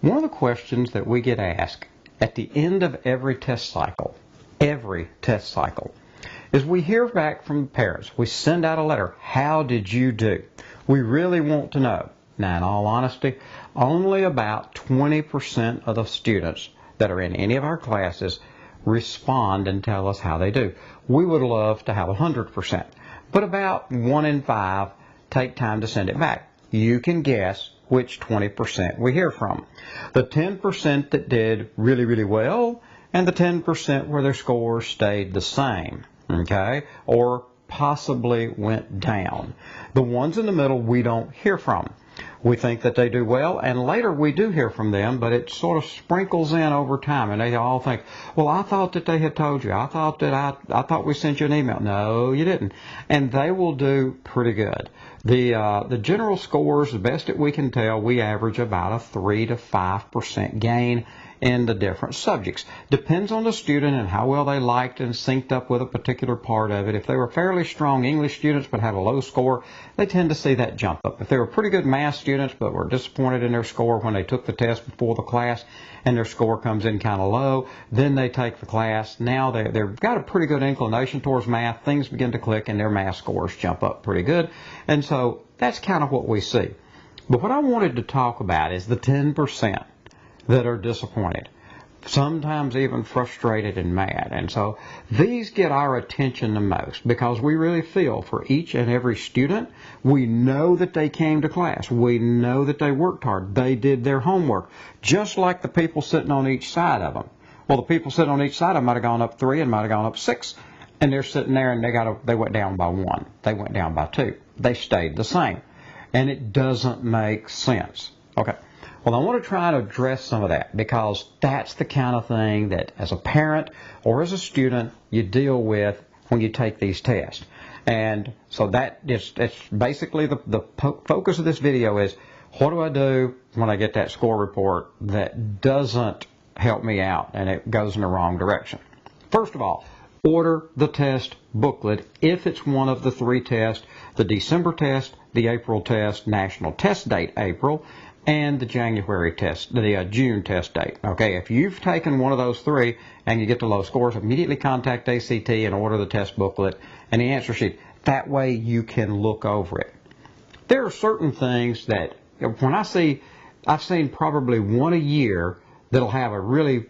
One of the questions that we get asked at the end of every test cycle, is we hear back from parents. We send out a letter. How did you do? We really want to know. Now, in all honesty, only about 20% of the students that are in any of our classes respond and tell us how they do. We would love to have 100%, but about 1 in 5 take time to send it back. You can guess which 20% we hear from. The 10% that did really, really well, and the 10% where their scores stayed the same, okay, or possibly went down. The ones in the middle we don't hear from. We think that they do well, and later we do hear from them, but it sort of sprinkles in over time, and they all think, well, I thought that they had told you. I thought we sent you an email. No, you didn't. And they will do pretty good. The general scores, the best that we can tell, we average about a 3 to 5% gain in the different subjects. Depends on the student and how well they liked and synced up with a particular part of it. If they were fairly strong English students but had a low score, they tend to see that jump up. If they were pretty good math students but were disappointed in their score when they took the test before the class and their score comes in kind of low, then they take the class. Now they've got a pretty good inclination towards math. Things begin to click and their math scores jump up pretty good. And so that's kind of what we see. But what I wanted to talk about is the 10% that are disappointed, sometimes even frustrated and mad. And so these get our attention the most because we really feel for each and every student. We know that they came to class. We know that they worked hard. They did their homework, just like the people sitting on each side of them. Well, the people sitting on each side of them might have gone up 3 and might have gone up 6, and they're sitting there and they went down by 1. They went down by 2. They stayed the same. And it doesn't make sense. Okay. Well, I want to try to address some of that because that's the kind of thing that as a parent or as a student you deal with when you take these tests. And so that's basically the focus of this video is, what do I do when I get that score report that doesn't help me out and it goes in the wrong direction? First of all, order the test booklet if it's one of the 3 tests: the December test, the April test, national test date April, and the January test, the June test date. Okay, if you've taken one of those 3 and you get the low scores, immediately contact ACT and order the test booklet and the answer sheet. That way you can look over it. There are certain things that I've seen probably one a year that'll have a really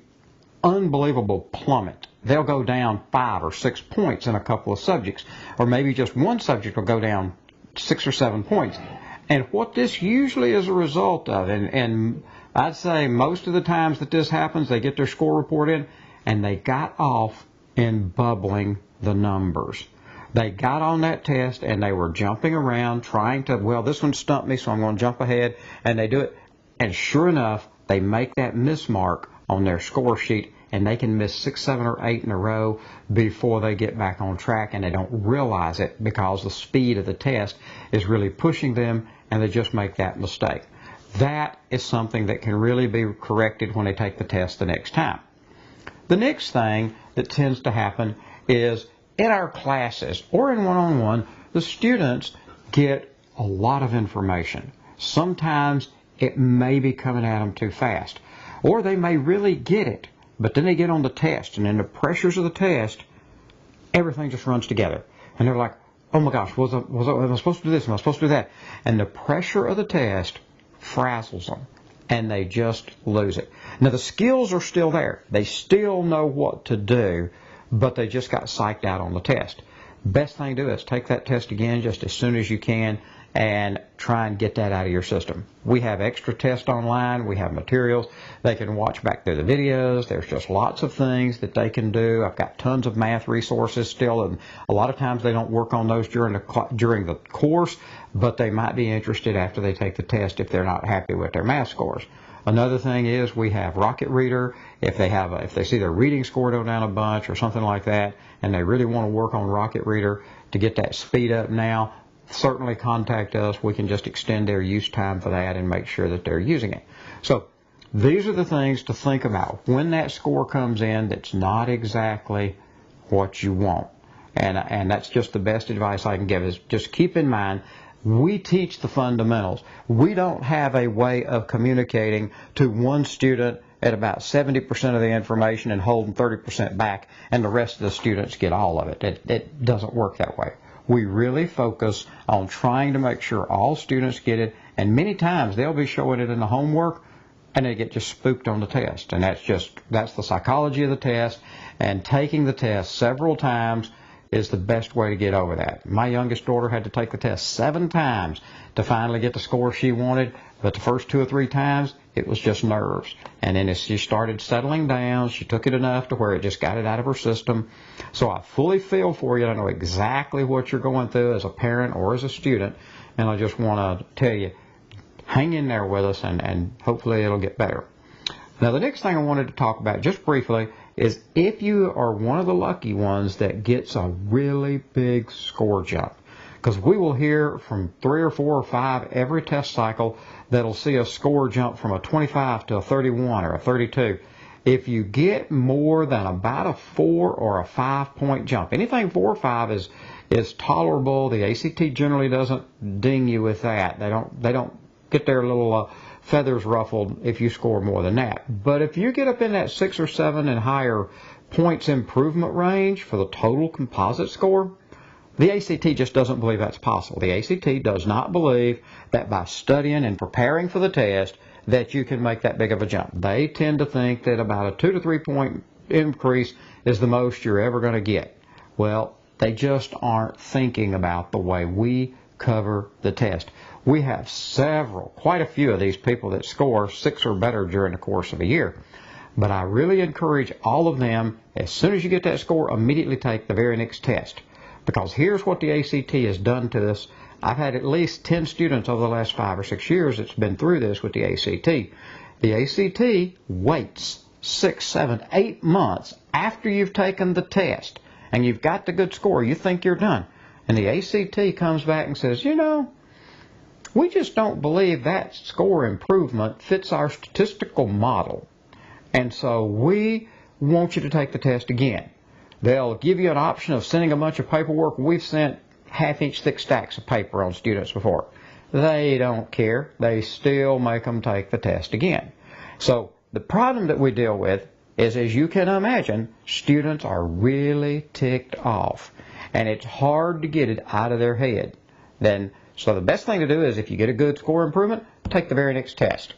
unbelievable plummet. They'll go down 5 or 6 points in a couple of subjects, or maybe just one subject will go down 6 or 7 points. And what this usually is a result of, and I'd say most of the times that this happens, they get their score report in, and they got off in bubbling the numbers. They got on that test, and they were jumping around, trying to, well, this one stumped me, so I'm going to jump ahead, and they do it. And sure enough, they make that miss mark on their score sheet, and they can miss 6, 7, or 8 in a row before they get back on track, and they don't realize it because the speed of the test is really pushing them, and they just make that mistake. That is something that can really be corrected when they take the test the next time. The next thing that tends to happen is in our classes or in one-on-one, the students get a lot of information. Sometimes it may be coming at them too fast, or they may really get it, but then they get on the test, and in the pressures of the test, everything just runs together. And they're like, oh my gosh, am I supposed to do this? Am I supposed to do that? And the pressure of the test frazzles them, and they just lose it. Now, the skills are still there. They still know what to do, but they just got psyched out on the test. Best thing to do is take that test again just as soon as you can and try and get that out of your system. We have extra tests online. We have materials. They can watch back through the videos. There's just lots of things that they can do. I've got tons of math resources still, and a lot of times they don't work on those during the course, but they might be interested after they take the test if they're not happy with their math scores. Another thing is we have Rocket Reader. If they see their reading score go down a bunch or something like that, and they really want to work on Rocket Reader to get that speed up now, certainly contact us. We can just extend their use time for that and make sure that they're using it. So these are the things to think about when that score comes in that's not exactly what you want. And that's just the best advice I can give is just keep in mind we teach the fundamentals. We don't have a way of communicating to one student at about 70% of the information and holding 30% back, and the rest of the students get all of it. It doesn't work that way. We really focus on trying to make sure all students get it, and many times they'll be showing it in the homework and they get just spooked on the test. And that's the psychology of the test, and taking the test several times is the best way to get over that. My youngest daughter had to take the test 7 times to finally get the score she wanted, but the first 2 or 3 times it was just nerves. And then as she started settling down, she took it enough to where it just got it out of her system. So I fully feel for you. I know exactly what you're going through as a parent or as a student, and I just want to tell you, hang in there with us, and hopefully it'll get better. Now, the next thing I wanted to talk about just briefly is if you are one of the lucky ones that gets a really big score jump, because we will hear from 3 or 4 or 5 every test cycle that'll see a score jump from a 25 to a 31 or a 32. If you get more than about a 4 or a 5 point jump, anything 4 or 5 is tolerable. The ACT generally doesn't ding you with that. They don't get their little feathers ruffled if you score more than that. But if you get up in that 6 or 7 and higher points improvement range for the total composite score, the ACT just doesn't believe that's possible. The ACT does not believe that by studying and preparing for the test that you can make that big of a jump. They tend to think that about a 2 to 3 point increase is the most you're ever going to get. Well, they just aren't thinking about the way we cover the test. We have quite a few of these people that score 6 or better during the course of a year. But I really encourage all of them, as soon as you get that score, immediately take the very next test. Because here's what the ACT has done to us. I've had at least 10 students over the last 5 or 6 years that's been through this with the ACT. The ACT waits 6, 7, 8 months after you've taken the test and you've got the good score. You think you're done. And the ACT comes back and says, we just don't believe that score improvement fits our statistical model. And so we want you to take the test again. They'll give you an option of sending a bunch of paperwork. We've sent half-inch thick stacks of paper on students before. They don't care. They still make them take the test again. So the problem that we deal with is, as you can imagine, students are really ticked off. And it's hard to get it out of their head. So the best thing to do is, if you get a good score improvement, take the very next test.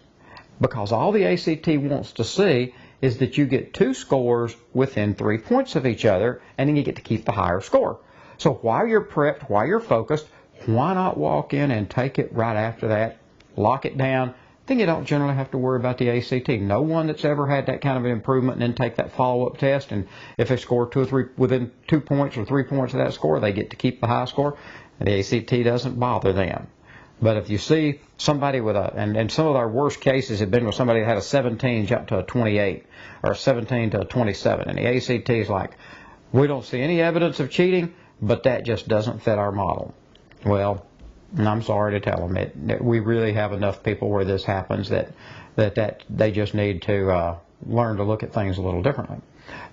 Because all the ACT wants to see is that you get 2 scores within 3 points of each other, and then you get to keep the higher score. So while you're prepped, while you're focused, why not walk in and take it right after that, lock it down, then you don't generally have to worry about the ACT. No one that's ever had that kind of an improvement and then take that follow-up test, and if they score 2 or 3 within 2 points or 3 points of that score, they get to keep the high score. And the ACT doesn't bother them. But if you see somebody with and some of our worst cases have been with somebody that had a 17 jump to a 28 or a 17 to a 27, and the ACT is like, we don't see any evidence of cheating, but that just doesn't fit our model. Well, I'm sorry to tell them we really have enough people where this happens that they just need to learn to look at things a little differently.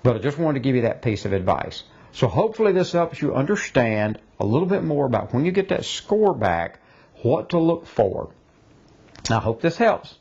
But I just wanted to give you that piece of advice. So hopefully this helps you understand a little bit more about when you get that score back, what to look for. I hope this helps.